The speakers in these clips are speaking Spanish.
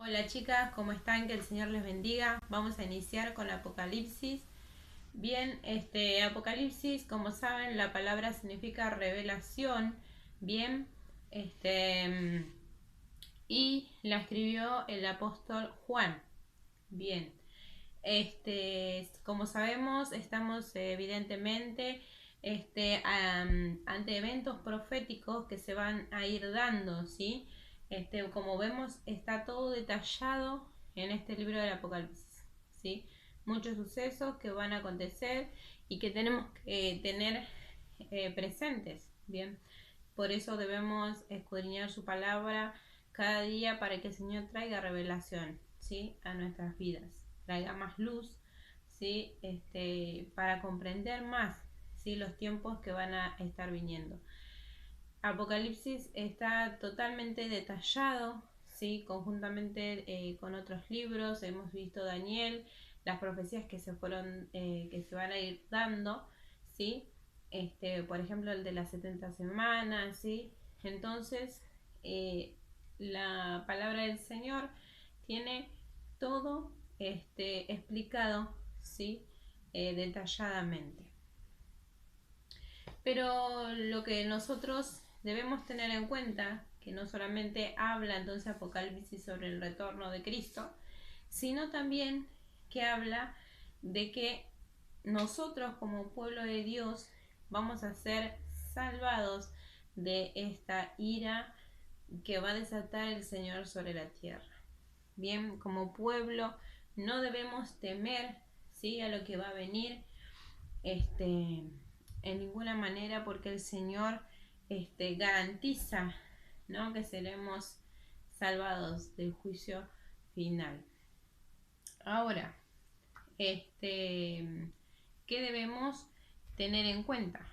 Hola chicas, ¿cómo están? Que el Señor les bendiga. Vamos a iniciar con Apocalipsis. Bien, Apocalipsis, como saben, la palabra significa revelación. Bien, este, y la escribió el apóstol Juan. Bien, como sabemos, estamos evidentemente ante eventos proféticos que se van a ir dando, ¿sí? Como vemos, está todo detallado en este libro del Apocalipsis, ¿sí? Muchos sucesos que van a acontecer y que tenemos que tener presentes, ¿bien? Por eso debemos escudriñar su palabra cada día para que el Señor traiga revelación, ¿sí? A nuestras vidas, traiga más luz, ¿sí? Para comprender más, ¿sí? Los tiempos que van a estar viniendo. Apocalipsis está totalmente detallado, ¿sí? Conjuntamente con otros libros. Hemos visto Daniel, las profecías que que se van a ir dando, ¿sí? Por ejemplo, el de las 70 semanas, ¿sí? Entonces, la palabra del Señor tiene todo explicado, ¿sí? Detalladamente. Pero lo que nosotros debemos tener en cuenta, que no solamente habla entonces Apocalipsis sobre el retorno de Cristo, sino también que habla de que nosotros como pueblo de Dios vamos a ser salvados de esta ira que va a desatar el Señor sobre la tierra. Bien, como pueblo no debemos temer, ¿sí?, a lo que va a venir, en ninguna manera, porque el Señor garantiza, ¿no?, que seremos salvados del juicio final. Ahora, ¿qué debemos tener en cuenta?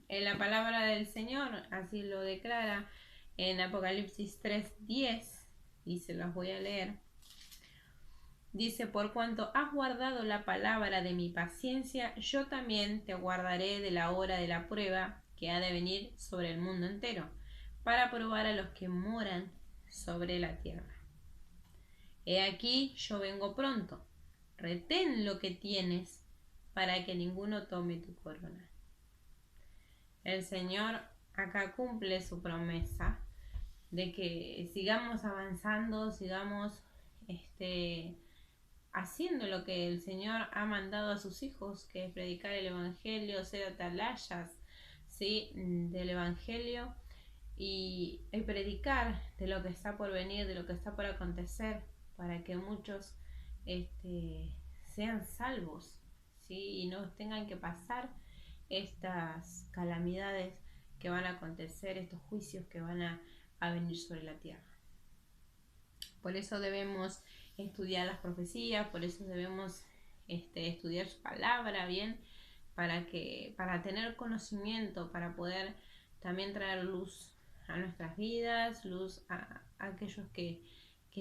En la palabra del Señor así lo declara en Apocalipsis 3:10, y se los voy a leer. Dice: por cuanto has guardado la palabra de mi paciencia, yo también te guardaré de la hora de la prueba que ha de venir sobre el mundo entero, para probar a los que moran sobre la tierra. He aquí, yo vengo pronto. Retén lo que tienes, para que ninguno tome tu corona. El Señor acá cumple su promesa de que sigamos avanzando, sigamos haciendo lo que el Señor ha mandado a sus hijos, que es predicar el Evangelio, ser atalayas, ¿sí?, del Evangelio, y predicar de lo que está por venir, de lo que está por acontecer, para que muchos sean salvos, ¿sí?, y no tengan que pasar estas calamidades que van a acontecer, estos juicios que van a venir sobre la tierra. Por eso debemos estudiar las profecías, por eso debemos estudiar su palabra bien, para tener conocimiento, para poder también traer luz a nuestras vidas, luz a aquellos que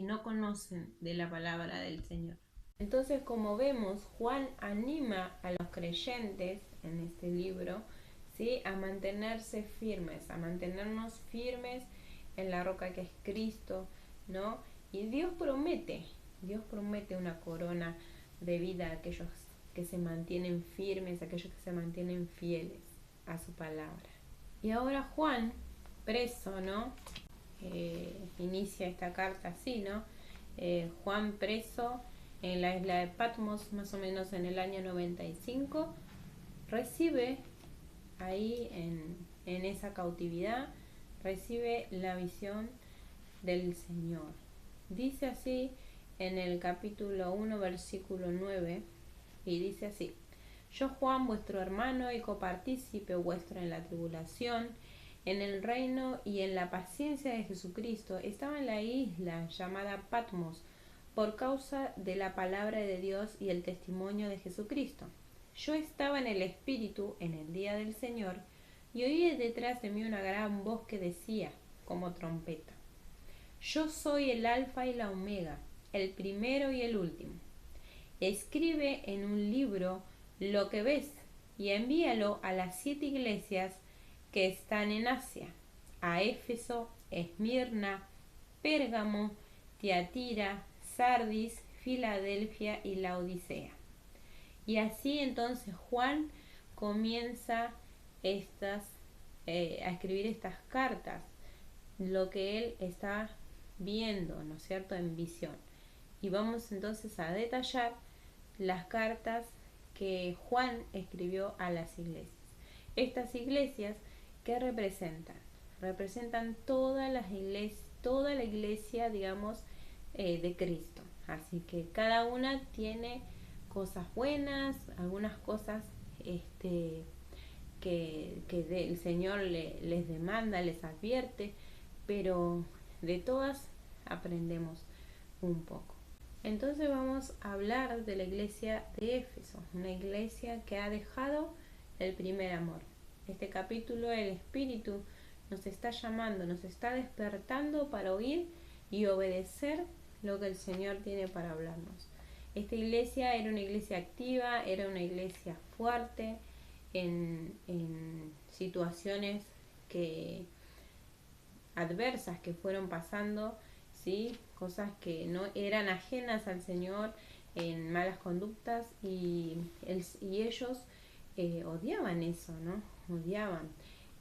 no conocen de la palabra del Señor. Entonces, como vemos, Juan anima a los creyentes en este libro, ¿sí?, a mantenerse firmes, a mantenernos firmes en la roca que es Cristo, ¿no? Y Dios promete una corona de vida a aquellos que se mantienen firmes, a aquellos que se mantienen fieles a su palabra. Y ahora Juan, preso, ¿no? Inicia esta carta así, ¿no? Juan preso en la isla de Patmos, más o menos en el año 95, recibe ahí en esa cautividad, recibe la visión del Señor. Dice así en el capítulo 1, versículo 9, y dice así: yo, Juan, vuestro hermano y copartícipe vuestro en la tribulación, en el reino y en la paciencia de Jesucristo, estaba en la isla llamada Patmos, por causa de la palabra de Dios y el testimonio de Jesucristo. Yo estaba en el Espíritu en el día del Señor, y oí detrás de mí una gran voz que decía, como trompeta: yo soy el Alfa y la Omega, el primero y el último. Escribe en un libro lo que ves y envíalo a las 7 iglesias que están en Asia: a Éfeso, Esmirna, Pérgamo, Tiatira, Sardis, Filadelfia y Laodicea. Y así entonces Juan comienza a escribir estas cartas, lo que él está viendo, ¿no es cierto?, en visión. Y vamos entonces a detallar las cartas que Juan escribió a las iglesias. Estas iglesias, ¿qué representan? Representan toda la iglesia, digamos, de Cristo. Así que cada una tiene cosas buenas, algunas cosas que el Señor les demanda, les advierte, pero de todas aprendemos un poco. Entonces vamos a hablar de la iglesia de Éfeso, una iglesia que ha dejado el primer amor. Este capítulo, el Espíritu nos está llamando, nos está despertando para oír y obedecer lo que el Señor tiene para hablarnos. Esta iglesia era una iglesia activa, era una iglesia fuerte en situaciones adversas que fueron pasando, ¿sí? Cosas que no eran ajenas al Señor, en malas conductas, y ellos odiaban eso, ¿no? Odiaban,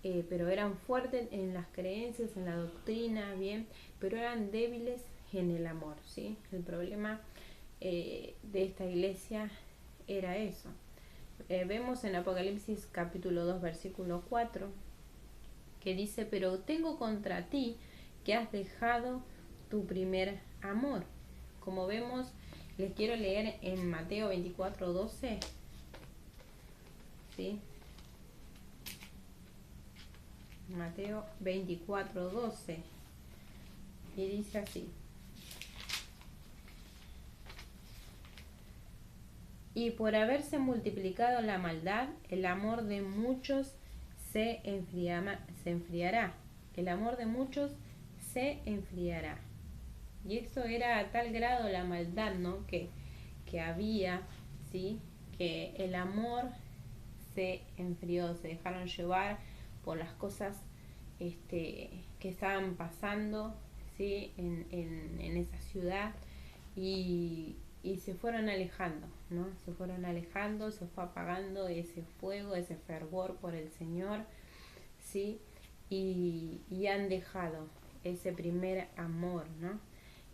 pero eran fuertes en las creencias, en la doctrina, bien, pero eran débiles en el amor, ¿sí? El problema de esta iglesia era eso. Vemos en Apocalipsis capítulo 2 versículo 4 que dice: pero tengo contra ti que has dejado tu primer amor. Como vemos, les quiero leer en Mateo 24:12, ¿sí? Mateo 24:12, y dice así: y por haberse multiplicado la maldad, el amor de muchos se enfriará. El amor de muchos se enfriará. Y eso era a tal grado la maldad, ¿no?, que había, ¿sí?, que el amor se enfrió, se dejaron llevar por las cosas que estaban pasando, ¿sí?, en esa ciudad, y se fueron alejando, ¿no? Se fueron alejando, se fue apagando ese fuego, ese fervor por el Señor, ¿sí? Y han dejado ese primer amor, ¿no?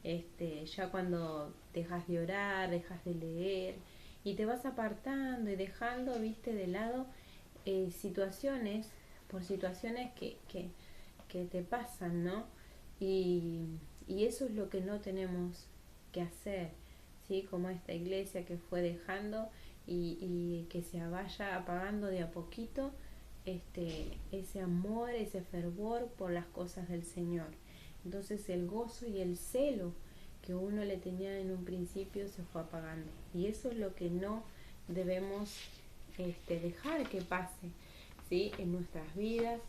Ya cuando dejas de orar, dejas de leer y te vas apartando y dejando, viste, de lado situaciones que te pasan, ¿no? Y eso es lo que no tenemos que hacer, ¿sí? Como esta iglesia que fue dejando y que se vaya apagando de a poquito ese amor, ese fervor por las cosas del Señor. Entonces el gozo y el celo que uno le tenía en un principio se fue apagando. Y eso es lo que no debemos dejar que pase, ¿sí?, en nuestras vidas,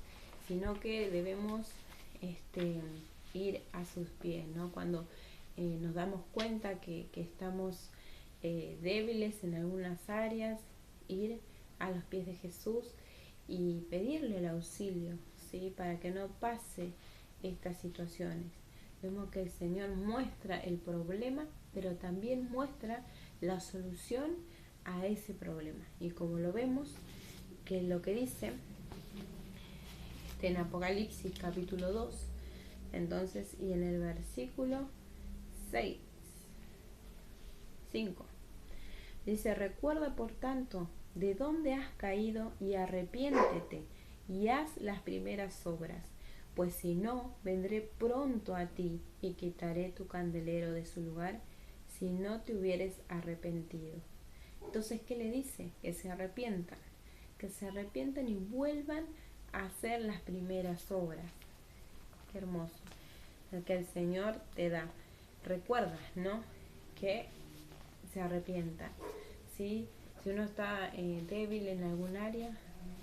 sino que debemos ir a sus pies, ¿no? Cuando nos damos cuenta que estamos débiles en algunas áreas, ir a los pies de Jesús y pedirle el auxilio, ¿sí?, para que no pase estas situaciones. Vemos que el Señor muestra el problema, pero también muestra la solución a ese problema. Y como lo vemos, que lo que dice en Apocalipsis capítulo 2, entonces, y en el versículo 5, dice: recuerda por tanto de dónde has caído y arrepiéntete y haz las primeras obras, pues si no, vendré pronto a ti y quitaré tu candelero de su lugar si no te hubieres arrepentido. Entonces, ¿qué le dice? Que se arrepientan y vuelvan a hacer las primeras obras. Qué hermoso lo que el Señor te da. Recuerda, ¿no?, que se arrepientan, ¿sí? Si uno está débil en algún área,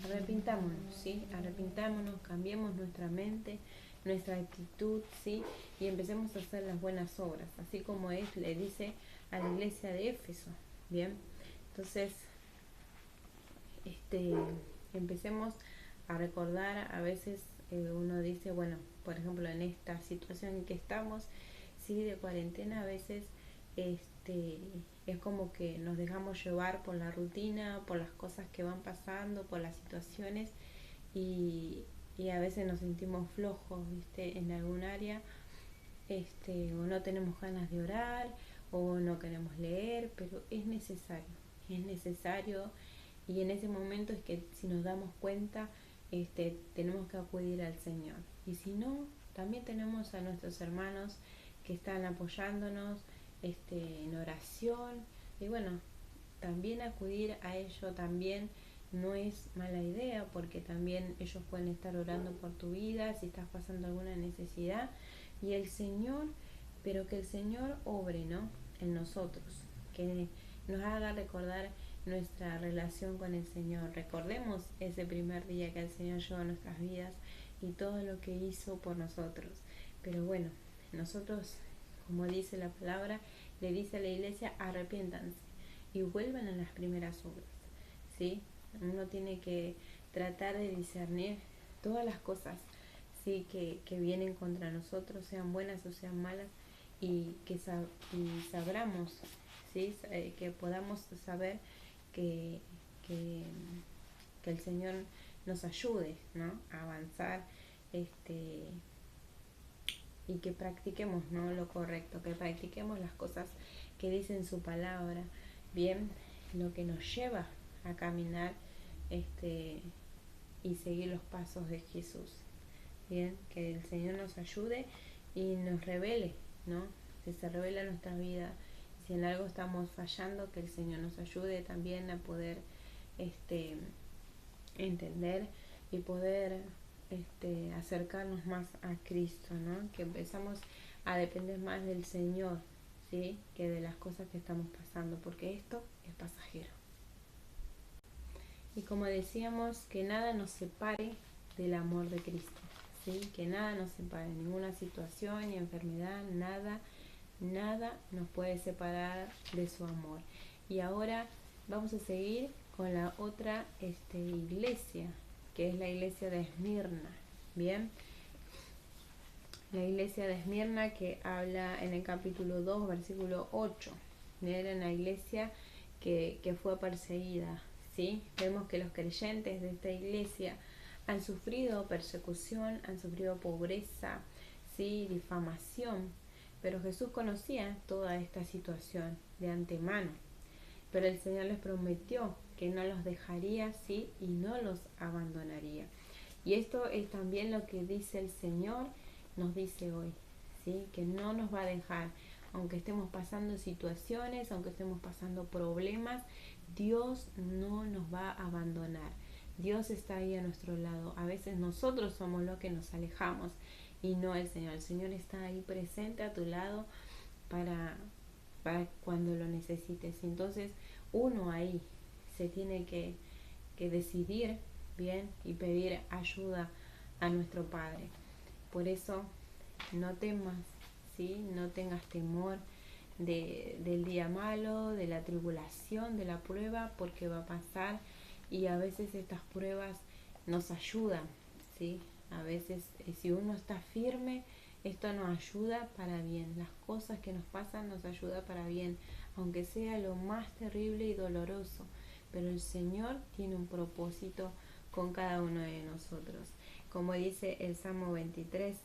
arrepintámonos, ¿sí? Arrepintámonos, cambiemos nuestra mente, nuestra actitud, ¿sí? Y empecemos a hacer las buenas obras, así como le dice a la iglesia de Éfeso, ¿bien? Entonces, empecemos a recordar. A veces uno dice, bueno, por ejemplo, en esta situación en que estamos, sí, de cuarentena, a veces es como que nos dejamos llevar por la rutina, por las cosas que van pasando, por las situaciones y, y a veces nos sentimos flojos, ¿viste? En algún área, o no tenemos ganas de orar o no queremos leer, pero es necesario y en ese momento es que si nos damos cuenta, tenemos que acudir al Señor. Y si no, también tenemos a nuestros hermanos que están apoyándonos en oración. Y bueno, también acudir a ellos también no es mala idea, porque también ellos pueden estar orando por tu vida si estás pasando alguna necesidad. Y el Señor, pero que el Señor obre, ¿no? En nosotros, que nos haga recordar nuestra relación con el Señor. Recordemos ese primer día que el Señor llegó a nuestras vidas y todo lo que hizo por nosotros. Pero bueno, nosotros, como dice la palabra, le dice a la iglesia: arrepiéntanse y vuelvan a las primeras obras, ¿sí? Uno tiene que tratar de discernir todas las cosas, ¿sí? que vienen contra nosotros, sean buenas o sean malas, y que sabramos, ¿sí? Que podamos saber que, que, que el Señor nos ayude, ¿no? A avanzar, y que practiquemos, ¿no? Lo correcto, que practiquemos las cosas que dice en su palabra, bien, lo que nos lleva a caminar y seguir los pasos de Jesús. Bien, que el Señor nos ayude y nos revele, ¿no? Que se revele en nuestra vida. Si en algo estamos fallando, que el Señor nos ayude también a poder entender y poder acercarnos más a Cristo, ¿no? Que empezamos a depender más del Señor, ¿sí? Que de las cosas que estamos pasando, porque esto es pasajero. Y como decíamos, que nada nos separe del amor de Cristo, ¿sí? Que nada nos separe, ninguna situación ni enfermedad, nada nos puede separar de su amor. Y ahora vamos a seguir con la otra iglesia, que es la iglesia de Esmirna. Bien, la iglesia de Esmirna, que habla en el capítulo 2, versículo 8. Era una iglesia que fue perseguida, ¿sí? Vemos que los creyentes de esta iglesia han sufrido persecución, han sufrido pobreza, ¿sí? Difamación, pero Jesús conocía toda esta situación de antemano. Pero el Señor les prometió que no los dejaría, ¿sí? Y no los abandonaría. Y esto es también lo que dice el Señor, nos dice hoy, ¿sí? Que no nos va a dejar, aunque estemos pasando situaciones, aunque estemos pasando problemas, Dios no nos va a abandonar. Dios está ahí a nuestro lado. A veces nosotros somos los que nos alejamos y no el Señor. El Señor está ahí presente a tu lado para cuando lo necesites. Entonces uno ahí se tiene que decidir bien y pedir ayuda a nuestro Padre. Por eso no temas, ¿sí? No tengas temor del día malo, de la tribulación, de la prueba, porque va a pasar y a veces estas pruebas nos ayudan, ¿sí? A veces si uno está firme, esto nos ayuda para bien. Las cosas que nos pasan nos ayuda para bien, aunque sea lo más terrible y doloroso. Pero el Señor tiene un propósito con cada uno de nosotros. Como dice el Salmo 23,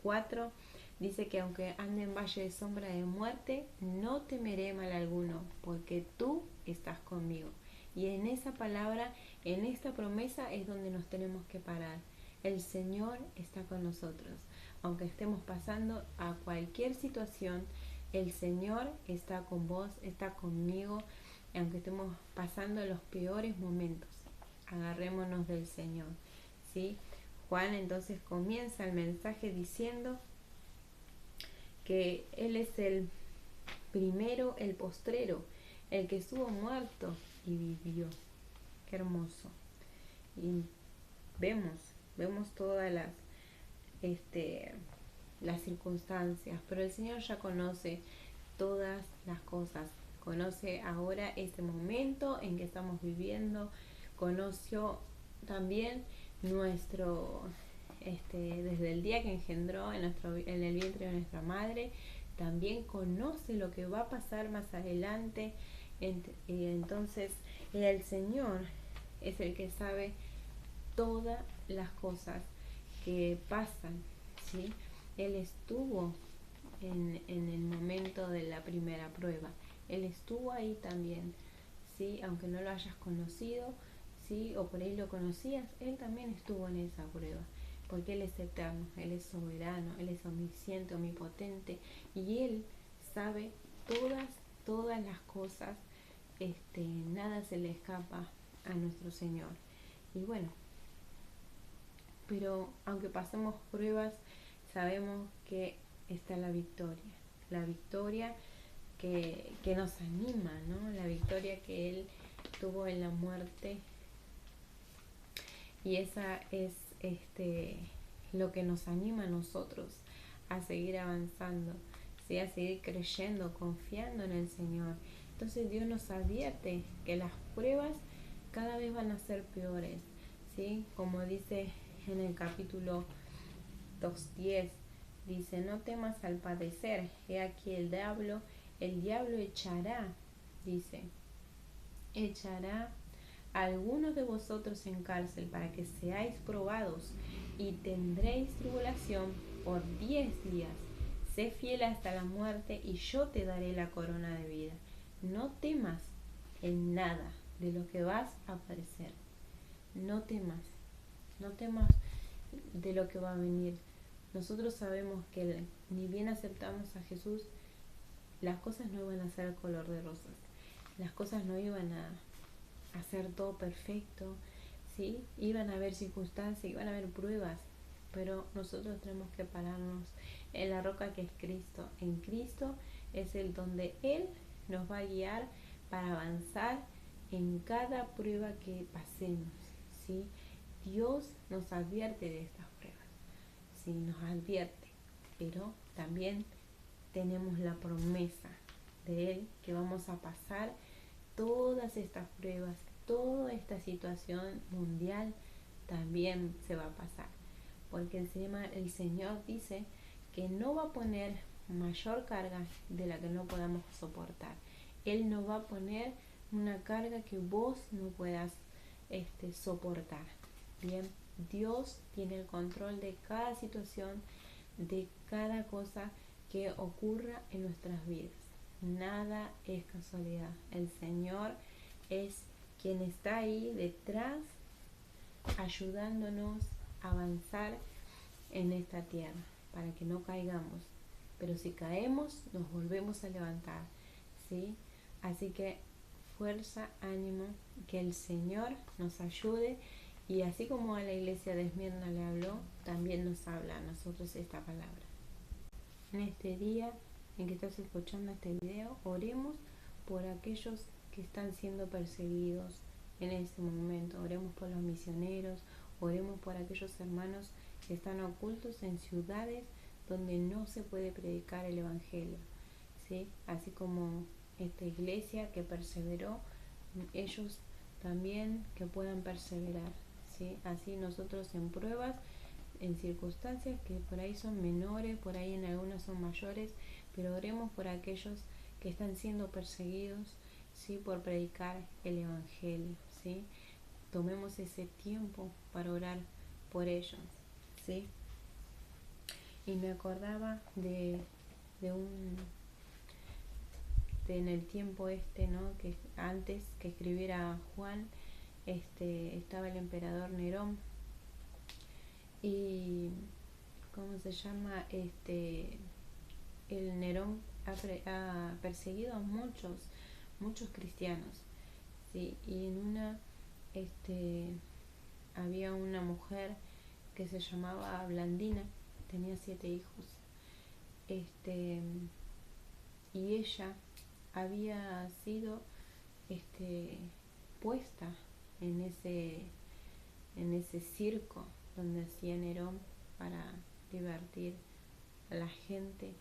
4, dice que aunque ande en valle de sombra de muerte, no temeré mal alguno, porque tú estás conmigo. Y en esa palabra, en esta promesa es donde nos tenemos que parar. El Señor está con nosotros. Aunque estemos pasando a cualquier situación, el Señor está con vos, está conmigo. Aunque estemos pasando los peores momentos, agarrémonos del Señor, ¿sí? Juan entonces comienza el mensaje diciendo que Él es el primero, el postrero, el que estuvo muerto y vivió. Qué hermoso. Y vemos todas las circunstancias, pero el Señor ya conoce todas las cosas. Conoce ahora este momento en que estamos viviendo, conoció también nuestro, desde el día que engendró en el vientre de nuestra madre, también conoce lo que va a pasar más adelante. Entonces el Señor es el que sabe todas las cosas que pasan, ¿sí? Él estuvo en el momento de la primera prueba. Él estuvo ahí también, ¿sí? Aunque no lo hayas conocido, ¿sí? O por ahí lo conocías, Él también estuvo en esa prueba. Porque Él es eterno, Él es soberano, Él es omnisciente, omnipotente. Y Él sabe todas las cosas. Nada se le escapa a nuestro Señor. Y bueno, pero aunque pasemos pruebas, sabemos que está la victoria que nos anima, ¿no? La victoria que Él tuvo en la muerte, y esa es lo que nos anima a nosotros a seguir avanzando, ¿sí? A seguir creyendo, confiando en el Señor. Entonces Dios nos advierte que las pruebas cada vez van a ser peores, ¿sí? Como dice en el capítulo 2:10, dice: no temas al padecer, he aquí el diablo echará, dice, echará a algunos de vosotros en cárcel para que seáis probados, y tendréis tribulación por 10 días. Sé fiel hasta la muerte, y yo te daré la corona de vida. No temas en nada de lo que vas a padecer. No temas de lo que va a venir. Nosotros sabemos que ni bien aceptamos a Jesús, las cosas no iban a ser color de rosas. Las cosas no iban a ser todo perfecto, ¿sí? Iban a haber circunstancias, iban a haber pruebas, pero nosotros tenemos que pararnos en la roca que es Cristo. En Cristo es el donde Él nos va a guiar para avanzar en cada prueba que pasemos, ¿sí? Dios nos advierte de estas pruebas, ¿sí? Nos advierte, pero también tenemos la promesa de Él que vamos a pasar todas estas pruebas, toda esta situación mundial también se va a pasar, porque el Señor dice que no va a poner mayor carga de la que no podamos soportar. Él no va a poner una carga que vos no puedas soportar. Bien, Dios tiene el control de cada situación, de cada cosa que ocurra en nuestras vidas. Nada es casualidad. El Señor es quien está ahí detrás, ayudándonos a avanzar en esta tierra, para que no caigamos. Pero si caemos, nos volvemos a levantar, ¿sí? Así que fuerza, ánimo, que el Señor nos ayude. Y así como a la iglesia de Esmirna le habló, también nos habla a nosotros esta palabra. En este día en que estás escuchando este video, oremos por aquellos que están siendo perseguidos en este momento. Oremos por los misioneros, oremos por aquellos hermanos que están ocultos en ciudades donde no se puede predicar el Evangelio, ¿sí? Así como esta iglesia que perseveró, ellos también que puedan perseverar, ¿sí? Así nosotros en pruebas, en circunstancias que por ahí son menores, por ahí en algunas son mayores, pero oremos por aquellos que están siendo perseguidos, ¿sí? Por predicar el Evangelio, ¿sí? Tomemos ese tiempo para orar por ellos, ¿sí? Y me acordaba de en el tiempo ¿no? Que antes que escribiera Juan, estaba el emperador Nerón, y ¿cómo se llama? El Nerón ha perseguido a muchos cristianos, ¿sí? Y en una había una mujer que se llamaba Blandina, tenía 7 hijos, y ella había sido puesta en ese circo donde hacía Nerón para divertir a la gente,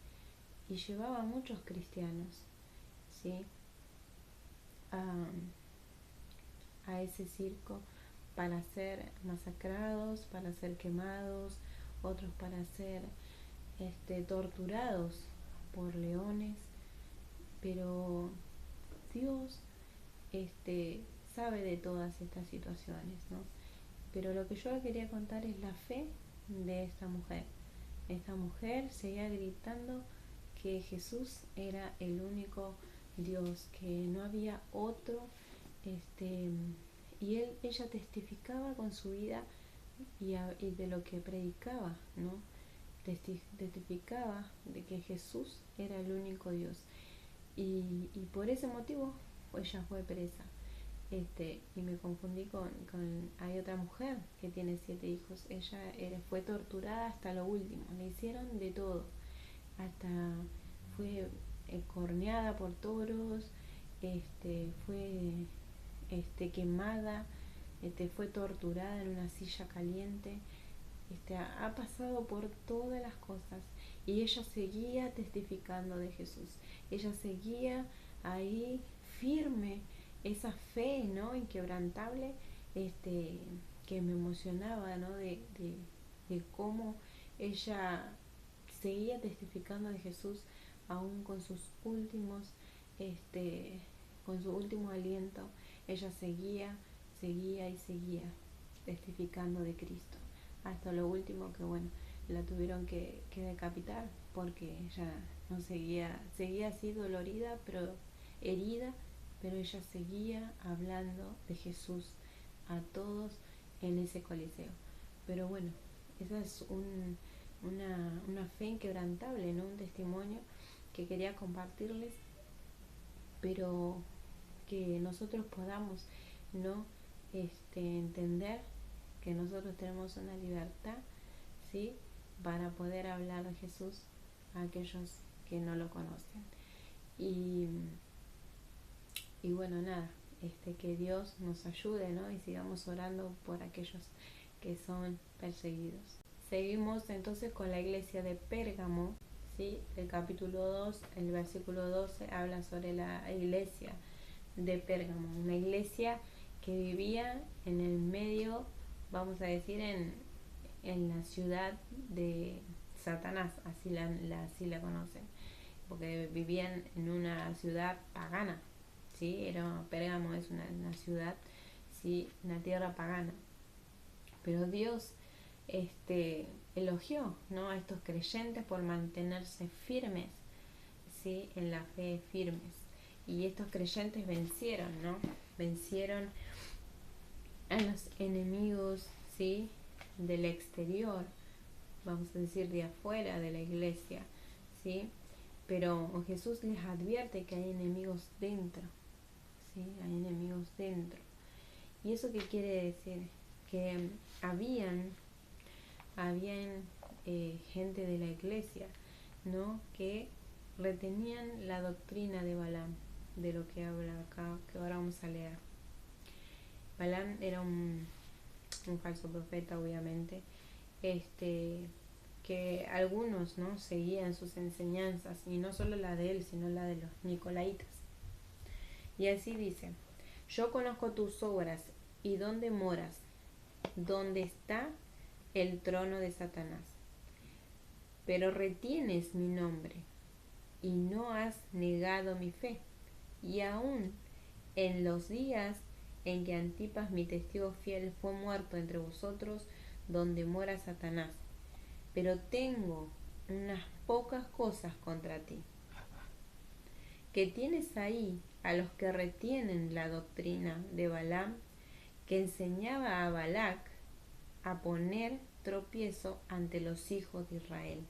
y llevaba a muchos cristianos, ¿sí? a ese circo para ser masacrados, para ser quemados, otros para ser torturados por leones, pero Dios sabe de todas estas situaciones, ¿no? Pero lo que yo le quería contar es la fe de esta mujer. Esta mujer seguía gritando que Jesús era el único Dios, que no había otro, y ella testificaba con su vida y de lo que predicaba, ¿no? Testificaba de que Jesús era el único Dios. Y por ese motivo ella fue presa. Y me confundí hay otra mujer que tiene 7 hijos. Ella fue torturada hasta lo último, le hicieron de todo, hasta fue corneada por toros, fue quemada, fue torturada en una silla caliente, ha pasado por todas las cosas, y ella seguía testificando de Jesús. Ella seguía ahí firme, esa fe, ¿no? Inquebrantable, que me emocionaba, ¿no? De cómo ella seguía testificando de Jesús aún con sus últimos, con su último aliento. Ella seguía y seguía testificando de Cristo hasta lo último, que bueno, la tuvieron que decapitar, porque ella no seguía así dolorida, pero herida, pero ella seguía hablando de Jesús a todos en ese coliseo. Pero bueno, esa es una fe inquebrantable, ¿no? Un testimonio que quería compartirles, pero que nosotros podamos, ¿no? Entender que nosotros tenemos una libertad, ¿sí? Para poder hablar de Jesús a aquellos que no lo conocen. Y bueno, nada, que Dios nos ayude, ¿no? Y sigamos orando por aquellos que son perseguidos. Seguimos entonces con la iglesia de Pérgamo, ¿sí? El capítulo 2, el versículo 12 habla sobre la iglesia de Pérgamo, una iglesia que vivía en el medio, vamos a decir, en la ciudad de Satanás, así la conocen, porque vivían en una ciudad pagana, ¿sí? Pérgamo es una ciudad, ¿sí? Una tierra pagana. Pero Dios elogió, ¿no? A estos creyentes por mantenerse firmes, ¿sí? En la fe, firmes. Y estos creyentes vencieron, ¿no? Vencieron a los enemigos, ¿sí? Del exterior, vamos a decir de afuera de la iglesia, ¿sí? Pero Jesús les advierte que hay enemigos dentro, ¿sí? Hay enemigos dentro. ¿Y eso qué quiere decir? Que habían gente de la iglesia, ¿no? Que retenían la doctrina de Balaam, de lo que habla acá, que ahora vamos a leer. Balaam era un falso profeta, obviamente, que algunos, ¿no? Seguían sus enseñanzas, y no solo la de él, sino la de los nicolaitas. Y así dice: yo conozco tus obras y dónde moras, dónde está el trono de Satanás. Pero retienes mi nombre y no has negado mi fe. Y aún en los días en que Antipas, mi testigo fiel, fue muerto entre vosotros, donde mora Satanás. Pero tengo unas pocas cosas contra ti, que tienes ahí a los que retienen la doctrina de Balaam, que enseñaba a Balac a poner tropiezo ante los hijos de Israel,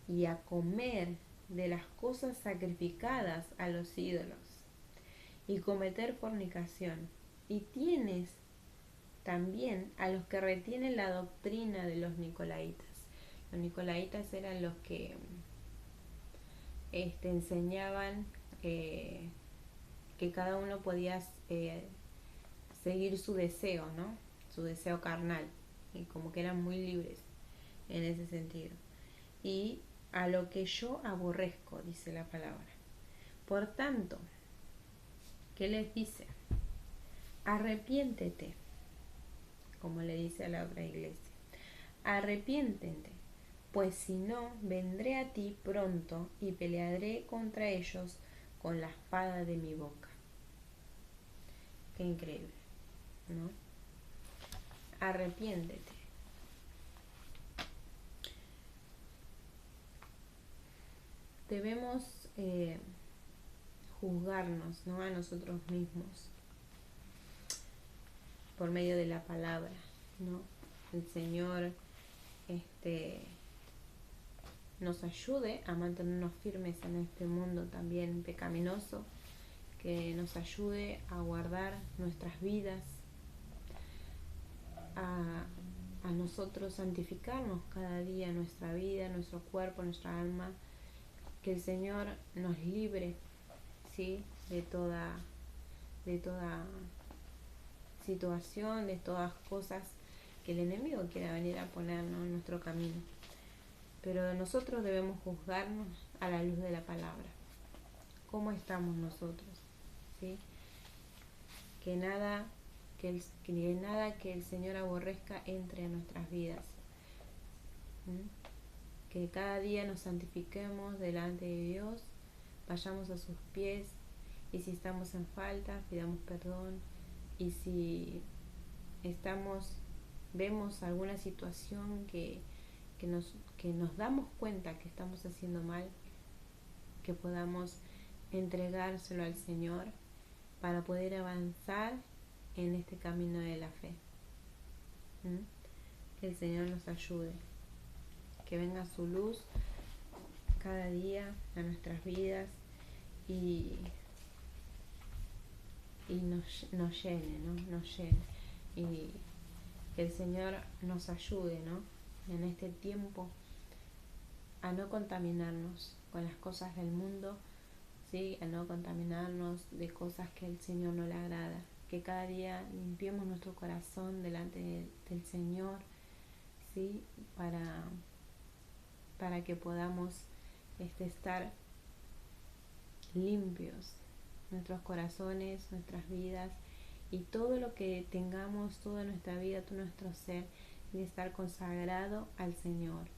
y a comer de las cosas sacrificadas a los ídolos, y cometer fornicación. Y tienes también a los que retienen la doctrina de los nicolaitas. Los nicolaitas eran los que enseñaban que cada uno podía seguir su deseo, ¿no? Su deseo carnal, y como que eran muy libres en ese sentido. Y a lo que yo aborrezco, dice la palabra. Por tanto, ¿qué les dice? Arrepiéntete, como le dice a la otra iglesia. Arrepiéntete, pues si no, vendré a ti pronto y pelearé contra ellos con la espada de mi boca. Qué increíble, ¿no? Arrepiéntete. Debemos juzgarnos, ¿no?, a nosotros mismos por medio de la palabra, ¿no? El Señor nos ayude a mantenernos firmes en este mundo también pecaminoso, que nos ayude a guardar nuestras vidas, a nosotros santificarnos cada día, nuestra vida, nuestro cuerpo, nuestra alma, que el Señor nos libre, ¿sí?, de toda situación, de todas cosas que el enemigo quiera venir a poner, ¿no?, en nuestro camino. Pero nosotros debemos juzgarnos a la luz de la palabra. ¿Cómo estamos nosotros? ¿Sí? Que nada que el Señor aborrezca entre a nuestras vidas. Que cada día nos santifiquemos delante de Dios, vayamos a sus pies, y si estamos en falta, pidamos perdón, y si vemos alguna situación que nos damos cuenta que estamos haciendo mal, que podamos entregárselo al Señor para poder avanzar en este camino de la fe. Que el Señor nos ayude, que venga su luz cada día a nuestras vidas y nos llene, ¿no? Nos llene. Y que el Señor nos ayude, ¿no?, en este tiempo a no contaminarnos con las cosas del mundo, ¿sí?, a no contaminarnos de cosas que al Señor no le agrada. Que cada día limpiemos nuestro corazón delante del Señor, ¿sí?, para que podamos estar limpios, nuestros corazones, nuestras vidas, y todo lo que tengamos, toda nuestra vida, todo nuestro ser, de estar consagrado al Señor,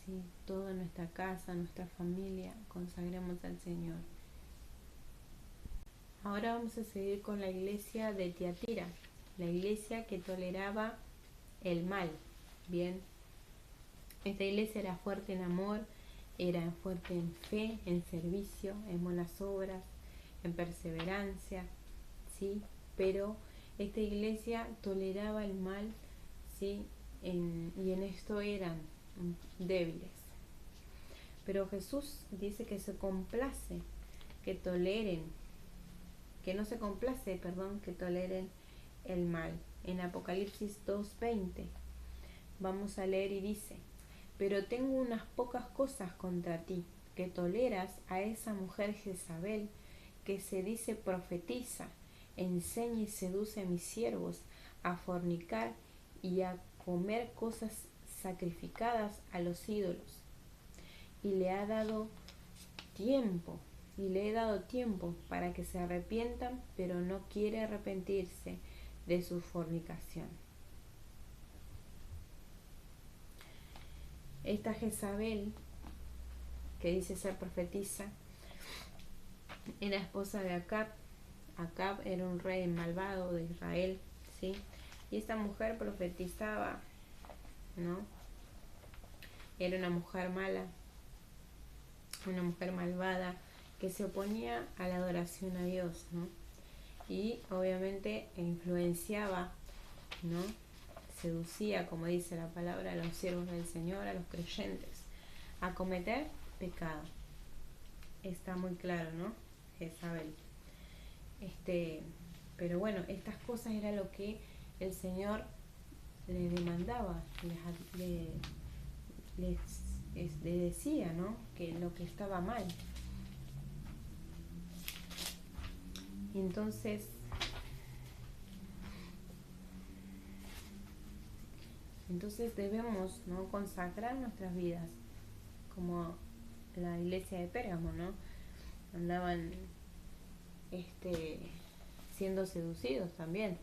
¿sí? Toda nuestra casa, nuestra familia, consagremos al Señor. Ahora vamos a seguir con la iglesia de Tiatira, la iglesia que toleraba el mal. Bien, esta iglesia era fuerte en amor, era fuerte en fe, en servicio, en buenas obras, en perseverancia, ¿sí? Pero esta iglesia toleraba el mal, ¿sí? Y en esto eran débiles. Pero Jesús dice que se complace, que no se complace, que toleren el mal. En Apocalipsis 2:20 vamos a leer y dice: pero tengo unas pocas cosas contra ti, que toleras a esa mujer Jezabel, que se dice profetiza, enseña y seduce a mis siervos a fornicar y a comer cosas sacrificadas a los ídolos. Y le he dado tiempo para que se arrepientan, pero no quiere arrepentirse de su fornicación. Esta Jezabel, que dice ser profetisa, era esposa de Acab. Acab era un rey malvado de Israel, ¿sí? Y esta mujer profetizaba, ¿no? Era una mujer mala, una mujer malvada, que se oponía a la adoración a Dios, ¿no? Y obviamente influenciaba, ¿no?, seducía, como dice la palabra, a los siervos del Señor, a los creyentes, a cometer pecado. Está muy claro, ¿no? Jezabel. Pero bueno, estas cosas era lo que el Señor le demandaba, le decía, ¿no?, que lo que estaba mal. Y entonces debemos, ¿no?, consagrar nuestras vidas, como la iglesia de Pérgamo, ¿no? Andaban siendo seducidos también,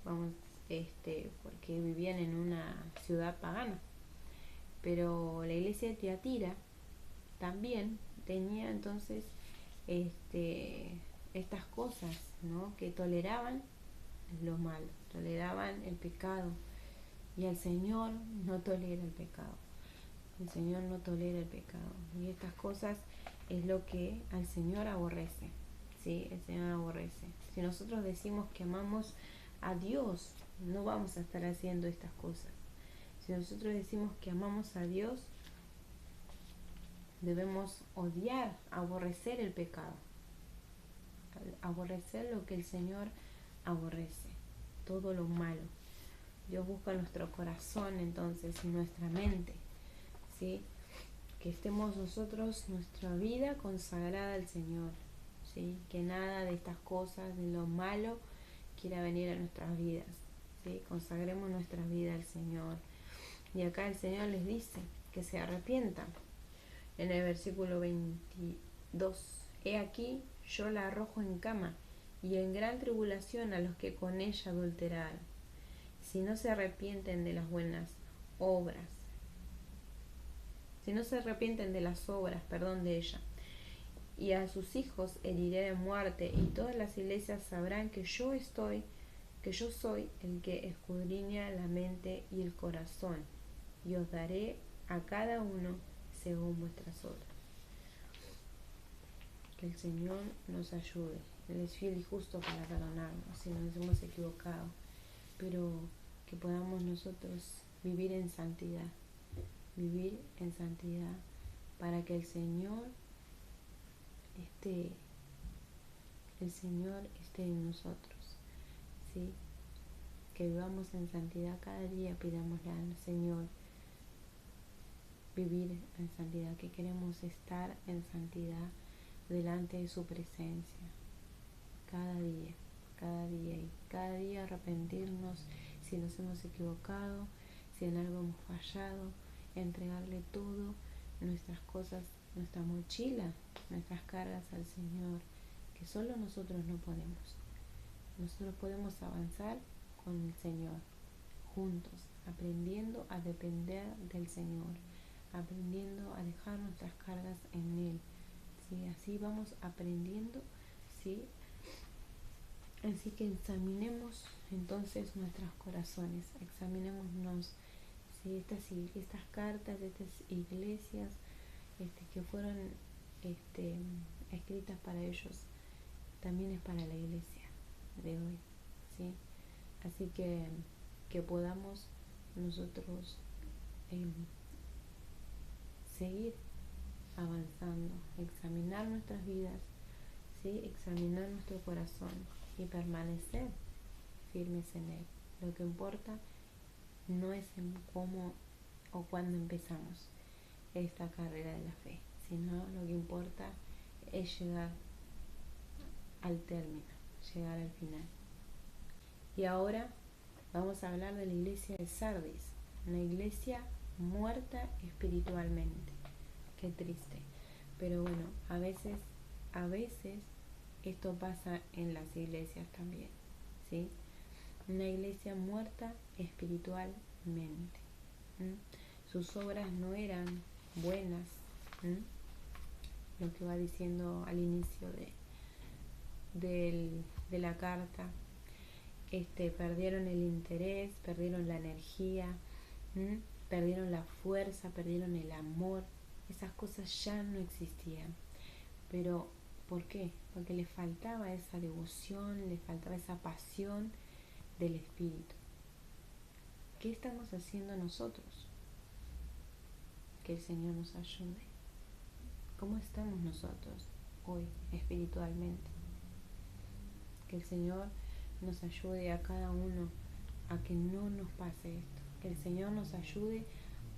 porque vivían en una ciudad pagana. Pero la iglesia de Tiatira también tenía entonces estas cosas, ¿no? Que toleraban lo malo, toleraban el pecado. Y el Señor no tolera el pecado. El Señor no tolera el pecado. Y estas cosas es lo que al Señor aborrece. ¿Sí? El Señor aborrece. Si nosotros decimos que amamos a Dios, no vamos a estar haciendo estas cosas. Si nosotros decimos que amamos a Dios, debemos odiar, aborrecer el pecado. Aborrecer lo que el Señor aborrece. Todo lo malo. Dios busca nuestro corazón, entonces, y nuestra mente, ¿sí? Que estemos nosotros, nuestra vida consagrada al Señor, ¿sí? Que nada de estas cosas, de lo malo, quiera venir a nuestras vidas, ¿sí? Consagremos nuestra vida al Señor. Y acá el Señor les dice que se arrepientan. En el versículo 22, he aquí, yo la arrojo en cama, y en gran tribulación a los que con ella adulteraron. Si no se arrepienten de las buenas obras, si no se arrepienten de las obras, de ella, y a sus hijos heriré de muerte, y todas las iglesias sabrán que yo soy el que escudriña la mente y el corazón, y os daré a cada uno según vuestras obras. Que el Señor nos ayude. Él es fiel y justo para perdonarnos si nos hemos equivocado, pero que podamos nosotros vivir en santidad para que el Señor esté en nosotros, ¿sí? Que vivamos en santidad cada día, pidámosle al Señor vivir en santidad, que queremos estar en santidad delante de su presencia cada día y cada día arrepentirnos si nos hemos equivocado, si en algo hemos fallado, entregarle todo, nuestras cosas, nuestra mochila, nuestras cargas al Señor, que solo nosotros no podemos. Nosotros podemos avanzar con el Señor, juntos, aprendiendo a depender del Señor, aprendiendo a dejar nuestras cargas en Él, ¿sí? Así vamos aprendiendo, ¿sí? Así que examinemos entonces nuestros corazones, examinémonos, ¿sí? Estas cartas, estas iglesias que fueron escritas para ellos, también es para la iglesia de hoy, ¿sí? Así que podamos nosotros seguir avanzando, examinar nuestras vidas, ¿sí? Examinar nuestro corazón y permanecer firmes en Él. Lo que importa no es en cómo o cuándo empezamos esta carrera de la fe, sino lo que importa es llegar al término, llegar al final. Y ahora vamos a hablar de la iglesia de Sardis, una iglesia muerta espiritualmente. Qué triste. Pero bueno, a veces esto pasa en las iglesias también, ¿sí? Una iglesia muerta espiritualmente. Sus obras no eran buenas, lo que va diciendo al inicio de la carta. Perdieron el interés, perdieron la energía, perdieron la fuerza, perdieron el amor. Esas cosas ya no existían. Pero, ¿por qué? Porque les faltaba esa devoción, les faltaba esa pasión del Espíritu. ¿Qué estamos haciendo nosotros? Que el Señor nos ayude. ¿Cómo estamos nosotros hoy espiritualmente? Que el Señor nos ayude a cada uno a que no nos pase esto. Que el Señor nos ayude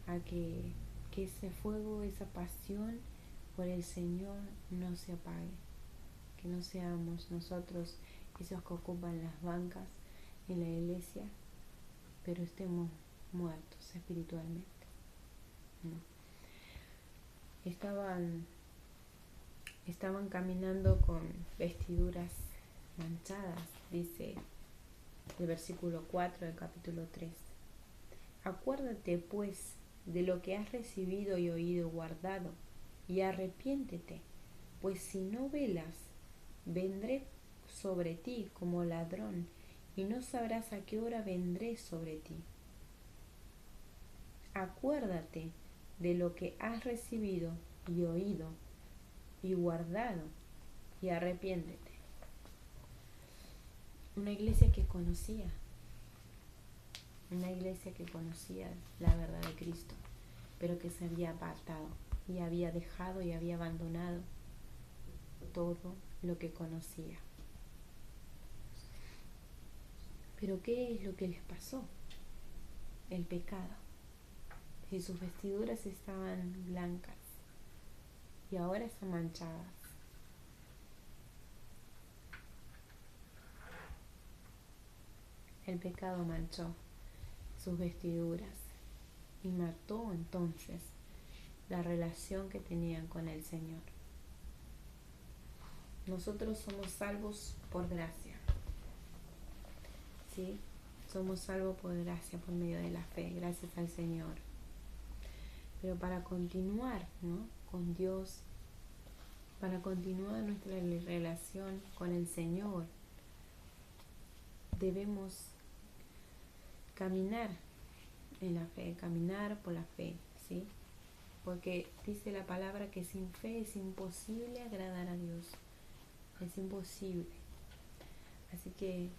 a que ese fuego, esa pasión por el Señor no se apague. Que no seamos nosotros esos que ocupan las bancas en la iglesia, pero estemos muertos espiritualmente. Estaban caminando con vestiduras manchadas, dice el versículo 4 del capítulo 3. Acuérdate pues de lo que has recibido y oído y guardado, y arrepiéntete, pues si no velas, vendré sobre ti como ladrón, y no sabrás a qué hora vendré sobre ti. Acuérdate de lo que has recibido y oído y guardado, y arrepiéntete. Una iglesia que conocía la verdad de Cristo, pero que se había apartado y había dejado y había abandonado todo lo que conocía. Pero ¿qué es lo que les pasó? El pecado. Si sus vestiduras estaban blancas y ahora están manchadas. El pecado manchó sus vestiduras y mató entonces la relación que tenían con el Señor. Nosotros somos salvos por gracia, ¿sí? Somos salvos por gracia, por medio de la fe, gracias al Señor. Pero para continuar, ¿no?, con Dios, para continuar nuestra relación con el Señor, debemos caminar en la fe, caminar por la fe, ¿sí? Porque dice la palabra que sin fe es imposible agradar a Dios. Es imposible. Así que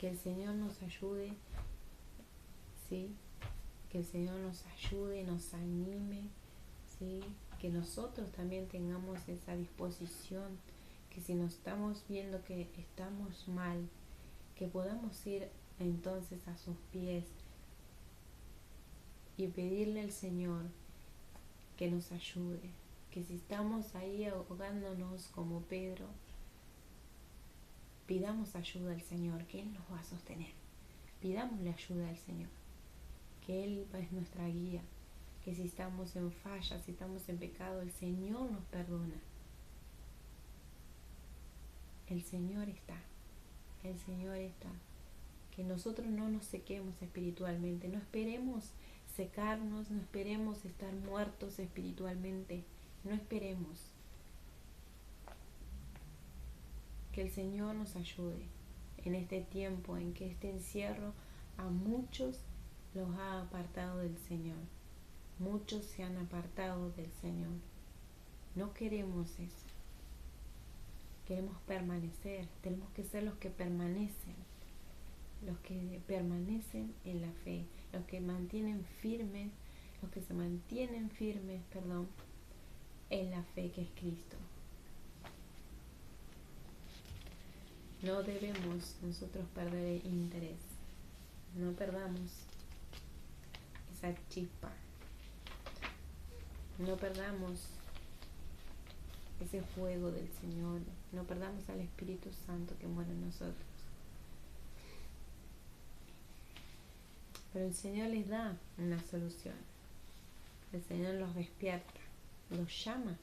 el Señor nos ayude, ¿sí? Que el Señor nos ayude, nos anime, ¿sí? Que nosotros también tengamos esa disposición, que si nos estamos viendo que estamos mal, que podamos ir entonces a sus pies y pedirle al Señor que nos ayude, que si estamos ahí ahogándonos como Pedro, pidamos ayuda al Señor, que Él nos va a sostener. Pidámosle ayuda al Señor, que Él es nuestra guía, que si estamos en falla, si estamos en pecado, el Señor nos perdona. El Señor está, que nosotros no nos sequemos espiritualmente, no esperemos secarnos, no esperemos estar muertos espiritualmente, no esperemos. Que el Señor nos ayude en este tiempo en que este encierro a muchos los ha apartado del Señor. Muchos se han apartado del Señor. No queremos eso. Queremos permanecer. Tenemos que ser los que permanecen en la fe, los que se mantienen firmes, en la fe que es Cristo. No debemos nosotros perder el interés. No perdamos esa chispa. No perdamos ese fuego del Señor. No perdamos al Espíritu Santo que mora en nosotros. Pero el Señor les da una solución. El Señor los despierta, los llama,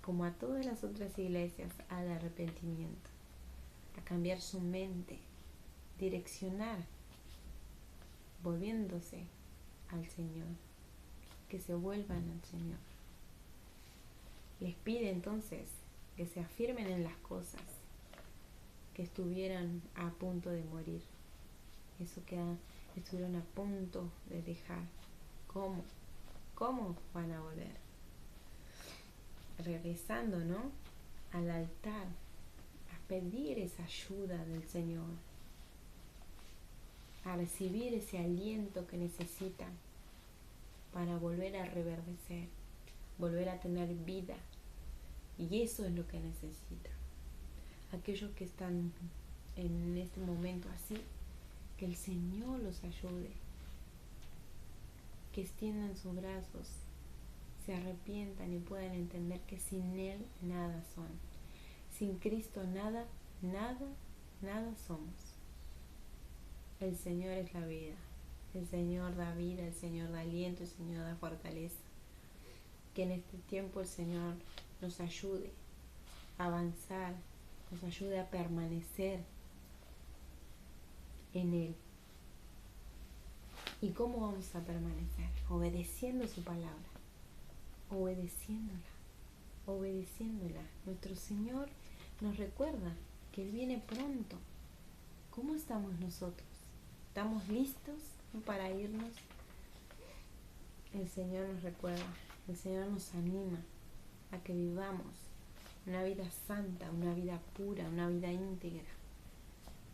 como a todas las otras iglesias, al arrepentimiento, a cambiar su mente, direccionar, volviéndose al Señor, que se vuelvan al Señor. Les pide entonces que se afirmen en las cosas que estuvieran a punto de morir, eso que estuvieron a punto de dejar. ¿Cómo van a volver? Regresando, ¿no?, al altar, a pedir esa ayuda del Señor, a recibir ese aliento que necesitan para volver a reverdecer, volver a tener vida. Y eso es lo que necesitan. Aquellos que están en este momento así, que el Señor los ayude, que extiendan sus brazos, se arrepientan y puedan entender que sin Él nada son. Sin Cristo nada somos. El Señor es la vida. El Señor da vida, el Señor da aliento, el Señor da fortaleza. Que en este tiempo el Señor nos ayude a avanzar, nos ayude a permanecer en Él. ¿Y cómo vamos a permanecer? Obedeciendo su palabra, obedeciéndola. Nuestro Señor nos recuerda que Él viene pronto. ¿Cómo estamos nosotros? ¿Estamos listos para irnos? El Señor nos recuerda, el Señor nos anima a que vivamos una vida santa, una vida pura, una vida íntegra,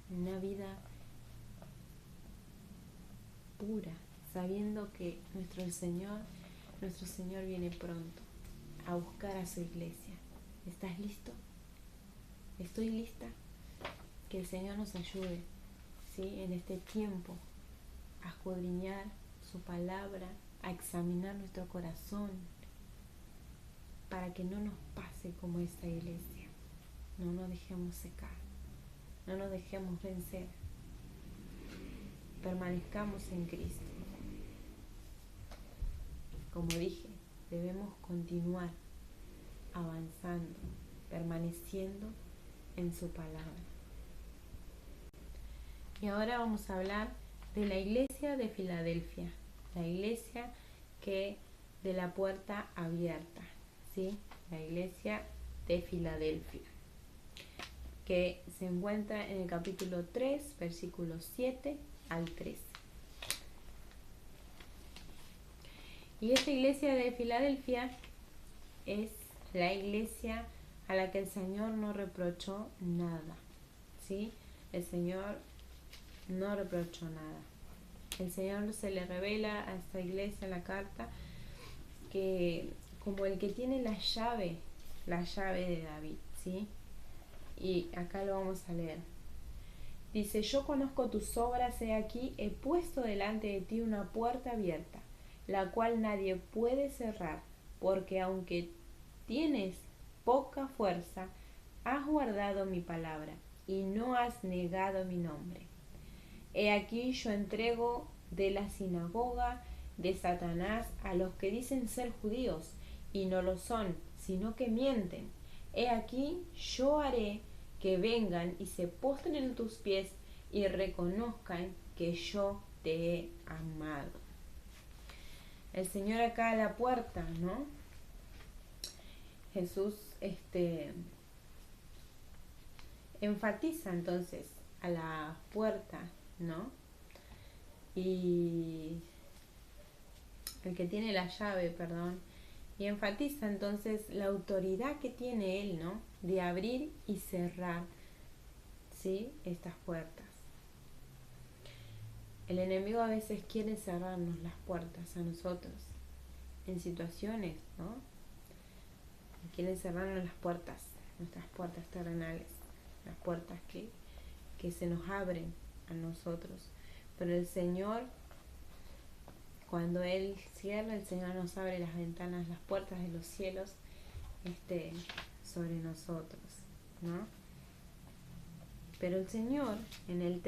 una vida pura, sabiendo que nuestro Señor viene pronto a buscar a su iglesia. ¿Estás listo? ¿Estoy lista? Que el Señor nos ayude, ¿sí?, en este tiempo a escudriñar su palabra, a examinar nuestro corazón, para que no nos pase como esta iglesia. No nos dejemos secar, no nos dejemos vencer. Permanezcamos en Cristo. Como dije, debemos continuar avanzando, permaneciendo en su palabra. Y ahora vamos a hablar de la iglesia de Filadelfia, la iglesia que de la puerta abierta, ¿sí? La iglesia de Filadelfia, que se encuentra en el capítulo 3, versículos 7 al 13. Y esta iglesia de Filadelfia es la iglesia a la que el Señor no reprochó nada, ¿sí? El Señor no reprochó nada. El Señor se le revela a esta iglesia en la carta que como el que tiene la llave de David, ¿sí? Y acá lo vamos a leer. Dice: yo conozco tus obras, he aquí, he puesto delante de ti una puerta abierta, la cual nadie puede cerrar, porque aunque tienes poca fuerza, has guardado mi palabra y no has negado mi nombre. He aquí yo entrego de la sinagoga de Satanás a los que dicen ser judíos y no lo son, sino que mienten. He aquí yo haré que vengan y se postren en tus pies y reconozcan que yo te he amado. El Señor acá a la puerta, ¿no? Jesús enfatiza entonces a la puerta, ¿no? Y el que tiene la llave, y enfatiza entonces la autoridad que tiene Él, ¿no?, de abrir y cerrar, ¿sí?, estas puertas. El enemigo a veces quiere cerrarnos las puertas a nosotros en situaciones, ¿no? Quiere cerrarnos las puertas, nuestras puertas terrenales, las puertas que se nos abren a nosotros. Pero el Señor, cuando Él cierra, el Señor nos abre las ventanas, las puertas de los cielos sobre nosotros, ¿no? Pero el Señor en el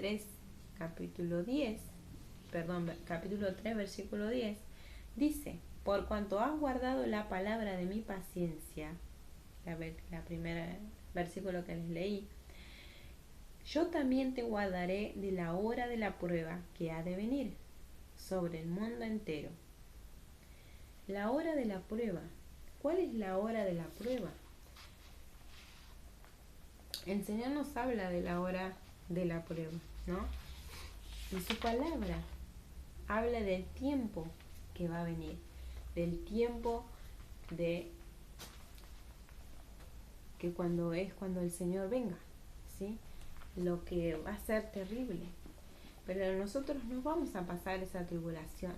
capítulo 3, versículo 10, dice: por cuanto has guardado la palabra de mi paciencia, la primera versículo que les leí, yo también te guardaré de la hora de la prueba que ha de venir sobre el mundo entero. La hora de la prueba. ¿Cuál es la hora de la prueba? El Señor nos habla de la hora de la prueba, ¿no? Y su palabra habla del tiempo que va a venir, del tiempo de que cuando el Señor venga, ¿sí? Lo que va a ser terrible. Pero nosotros no vamos a pasar esa tribulación.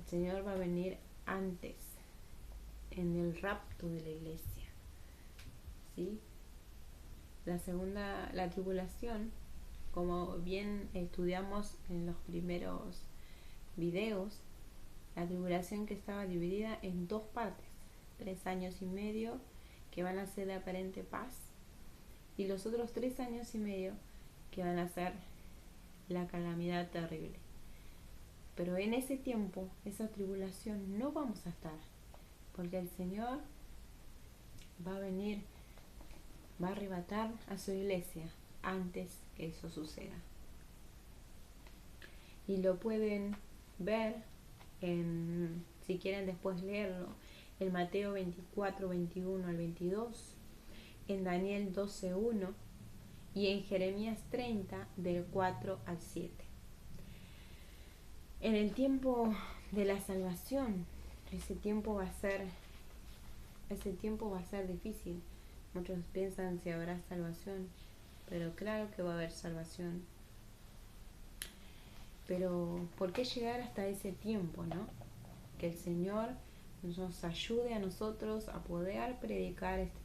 El Señor va a venir antes, en el rapto de la iglesia, ¿sí? La tribulación, como bien estudiamos en los primeros videos, la tribulación que estaba dividida en dos partes: 3 años y medio que van a ser de aparente paz, y los otros 3 años y medio que van a ser la calamidad terrible. Pero en ese tiempo, esa tribulación, no vamos a estar, porque el Señor va a venir, va a arrebatar a su iglesia antes que eso suceda. y lo pueden ver si quieren después leerlo, en Mateo 24, 21 al 22, en Daniel 12, 1 y en Jeremías 30 del 4 al 7. En el tiempo de la salvación, ese tiempo va a ser difícil. Muchos piensan si habrá salvación, pero claro que va a haber salvación. Pero ¿por qué llegar hasta ese tiempo, no? Que el Señor nos ayude a nosotros a poder predicar este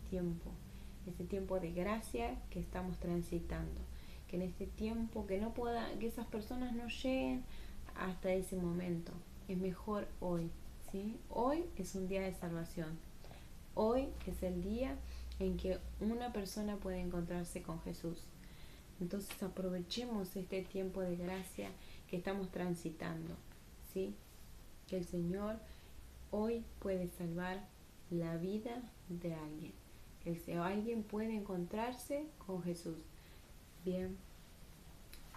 tiempo de gracia que estamos transitando. Que en este tiempo que esas personas no lleguen hasta ese momento. Es mejor hoy, ¿sí? Hoy es un día de salvación. Hoy es el día en que una persona puede encontrarse con Jesús. Entonces aprovechemos este tiempo de gracia que estamos transitando, ¿sí? Que el Señor hoy puede salvar la vida de alguien. Que alguien puede encontrarse con Jesús. Bien,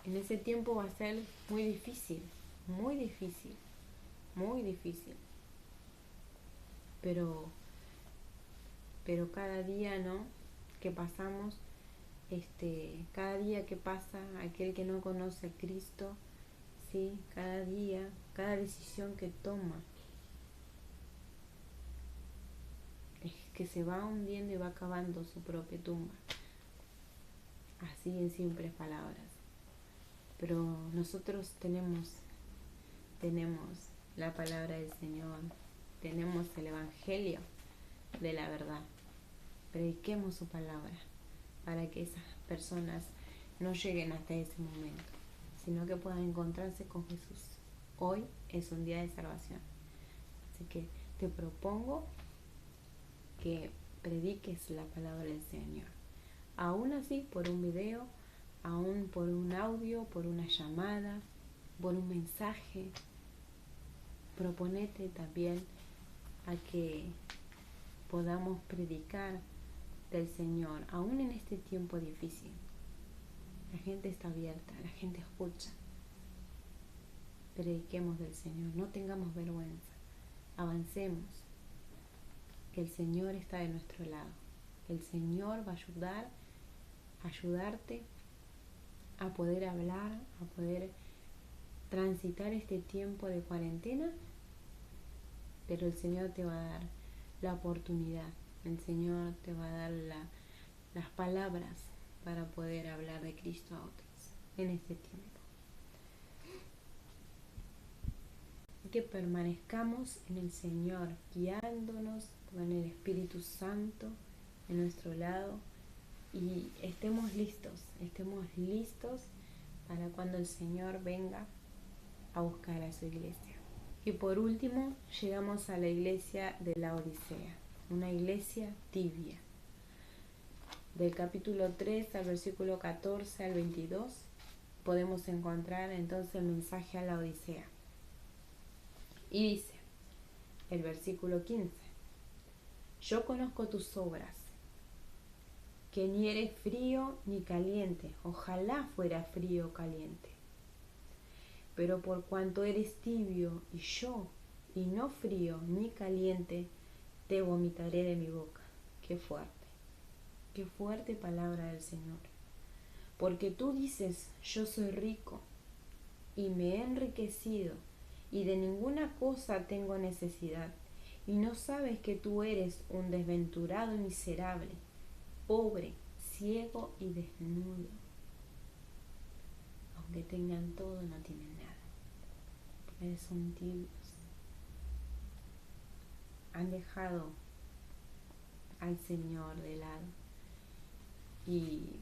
en ese tiempo va a ser muy difícil, muy difícil, muy difícil. Pero cada día, ¿no?, que pasamos, cada día que pasa, aquel que no conoce a Cristo, ¿sí?, cada día, cada decisión que toma, es que se va hundiendo y va cavando su propia tumba. Así en simples palabras. Pero nosotros tenemos la palabra del Señor, tenemos el Evangelio de la verdad. Prediquemos su palabra para que esas personas no lleguen hasta ese momento, sino que puedan encontrarse con Jesús. Hoy es un día de salvación. Así que te propongo que prediques la palabra del Señor. Aún así, por un video, aún por un audio, por una llamada, por un mensaje. Proponete también a que podamos predicar del Señor, aún en este tiempo difícil. La gente está abierta, la gente escucha. Prediquemos del Señor, no tengamos vergüenza, avancemos, que el Señor está de nuestro lado. El Señor va a ayudarte a poder hablar, a poder transitar este tiempo de cuarentena, pero el Señor te va a dar la oportunidad, el Señor te va a dar las palabras para poder hablar de Cristo a otros en este tiempo. Que permanezcamos en el Señor, guiándonos con el Espíritu Santo en nuestro lado, y estemos listos para cuando el Señor venga a buscar a su iglesia. Y por último, llegamos a la iglesia de la Odisea, una iglesia tibia. Del capítulo 3 al versículo 14 al 22 podemos encontrar entonces el mensaje a la Odisea. Y dice, el versículo 15, yo conozco tus obras, que ni eres frío ni caliente, ojalá fuera frío o caliente. Pero por cuanto eres tibio y no frío ni caliente, te vomitaré de mi boca. Qué fuerte palabra del Señor. Porque tú dices, yo soy rico y me he enriquecido y de ninguna cosa tengo necesidad, y no sabes que tú eres un desventurado y miserable, pobre, ciego y desnudo. Aunque tengan todo, no tienen nada. Son tibios. Han dejado al Señor de lado. Y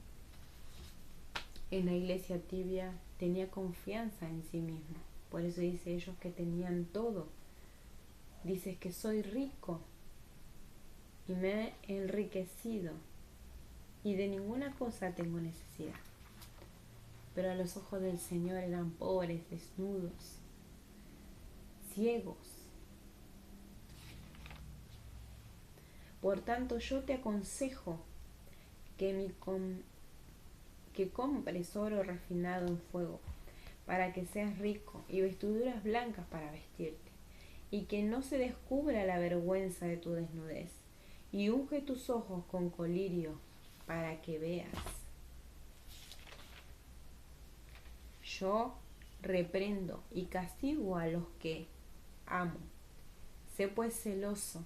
en la iglesia tibia tenía confianza en sí mismo. Por eso dice ellos que tenían todo. Dices que soy rico y me he enriquecido y de ninguna cosa tengo necesidad. Pero a los ojos del Señor eran pobres, desnudos, ciegos. Por tanto, yo te aconsejo que compres oro refinado en fuego, para que seas rico, y vestiduras blancas para vestirte, y que no se descubra la vergüenza de tu desnudez, y unge tus ojos con colirio para que veas. Yo reprendo y castigo a los que amo. Sé pues celoso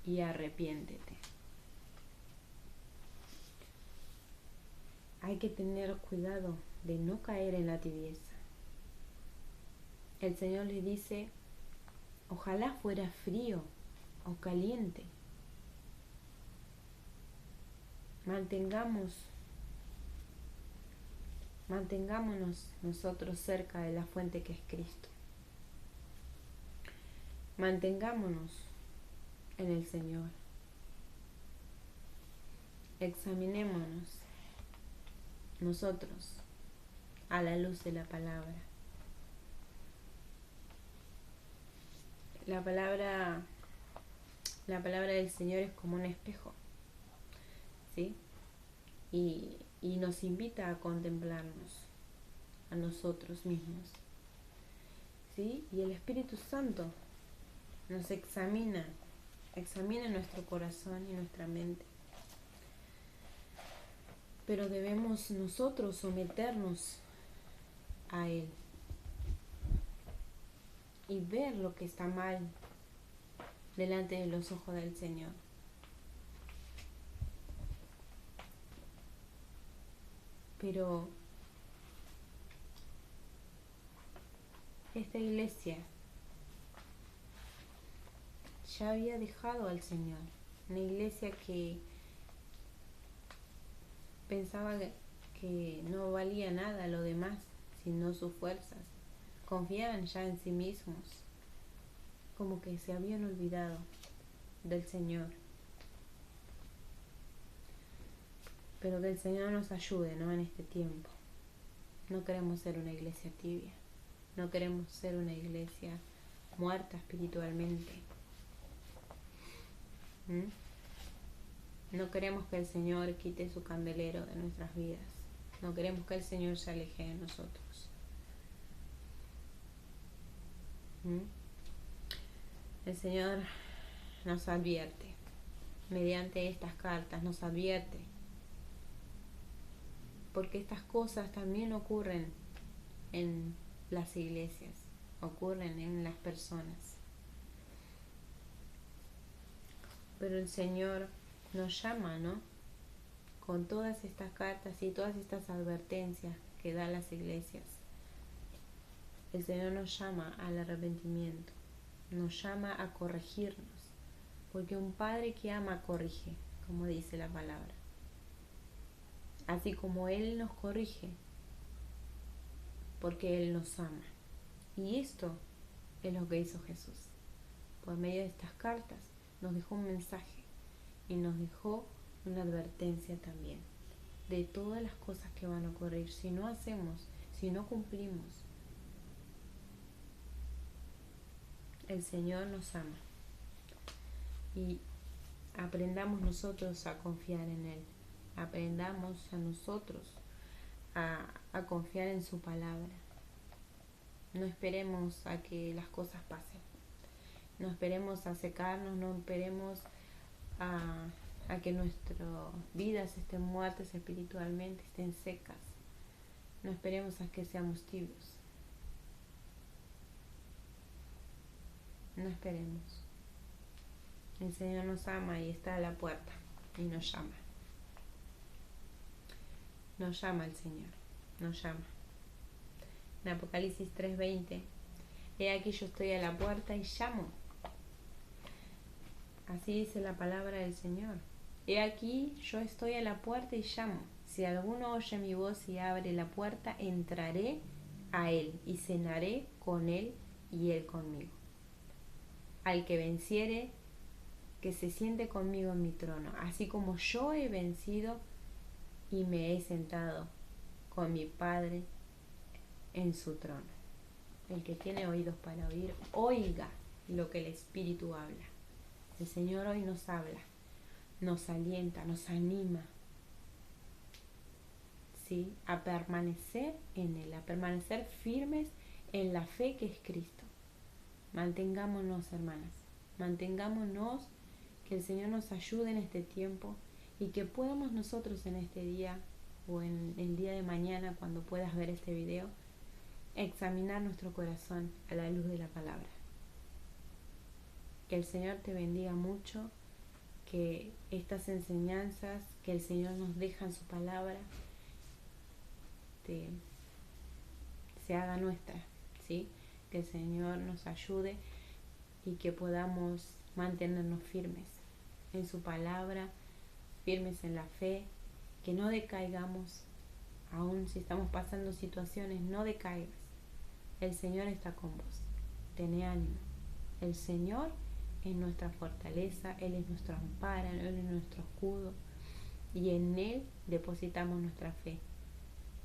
y arrepiéntete. Hay que tener cuidado de no caer en la tibieza. El Señor le dice, ojalá fuera frío o caliente. Mantengámonos nosotros cerca de la fuente que es Cristo. Mantengámonos en el Señor. Examinémonos nosotros a la luz de la palabra. La palabra del Señor es como un espejo, ¿sí? Y nos invita a contemplarnos a nosotros mismos, ¿sí? Y el Espíritu Santo nos examina nuestro corazón y nuestra mente. Pero debemos nosotros someternos a Él y ver lo que está mal delante de los ojos del Señor. Pero esta iglesia ya había dejado al Señor, una iglesia que pensaba que no valía nada lo demás, sino sus fuerzas. Confiaban ya en sí mismos, como que se habían olvidado del Señor. Pero que el Señor nos ayude, ¿no? En este tiempo. No queremos ser una iglesia tibia, no queremos ser una iglesia muerta espiritualmente. No queremos que el Señor quite su candelero de nuestras vidas. No queremos que el Señor se aleje de nosotros. El Señor nos advierte, mediante estas cartas nos advierte, porque estas cosas también ocurren en las iglesias, ocurren en las personas. Pero el Señor nos llama, ¿no? Con todas estas cartas y todas estas advertencias que da las iglesias. El Señor nos llama al arrepentimiento, nos llama a corregirnos, porque un padre que ama corrige, como dice la palabra. Así como Él nos corrige, porque Él nos ama. Y esto es lo que hizo Jesús. Por medio de estas cartas nos dejó un mensaje y nos dejó una advertencia también de todas las cosas que van a ocurrir si no hacemos, si no cumplimos. El Señor nos ama y aprendamos nosotros a confiar en Él. Aprendamos a nosotros a confiar en su palabra. No esperemos a que las cosas pasen. No esperemos a secarnos, no esperemos a que nuestras vidas estén muertas espiritualmente, estén secas. No esperemos a que seamos tibios. No esperemos. El Señor nos ama y está a la puerta y nos llama. Nos llama el Señor, nos llama. En Apocalipsis 3:20, he aquí yo estoy a la puerta y llamo. Así dice la palabra del Señor. He aquí yo estoy a la puerta y llamo. Si alguno oye mi voz y abre la puerta, entraré a él y cenaré con él y él conmigo. Al que venciere, que se siente conmigo en mi trono, así como yo he vencido y me he sentado con mi Padre en su trono. El que tiene oídos para oír, oiga lo que el Espíritu habla. El Señor hoy nos habla, nos alienta, nos anima. ¿sí? A permanecer en Él, a permanecer firmes en la fe que es Cristo. Mantengámonos, hermanas, mantengámonos, que el Señor nos ayude en este tiempo y que podamos nosotros en este día o en el día de mañana, cuando puedas ver este video, examinar nuestro corazón a la luz de la palabra. Que el Señor te bendiga mucho, que estas enseñanzas que el Señor nos deja en su palabra se haga nuestra, ¿sí? Que el Señor nos ayude y que podamos mantenernos firmes en su palabra, firmes en la fe, que no decaigamos, aun si estamos pasando situaciones, no decaigas. El Señor está con vos, tené ánimo. El Señor es nuestra fortaleza, Él es nuestro amparo, Él es nuestro escudo y en Él depositamos nuestra fe.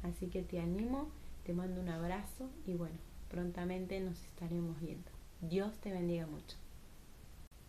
Así que te animo, te mando un abrazo y bueno, prontamente nos estaremos viendo. Dios te bendiga mucho.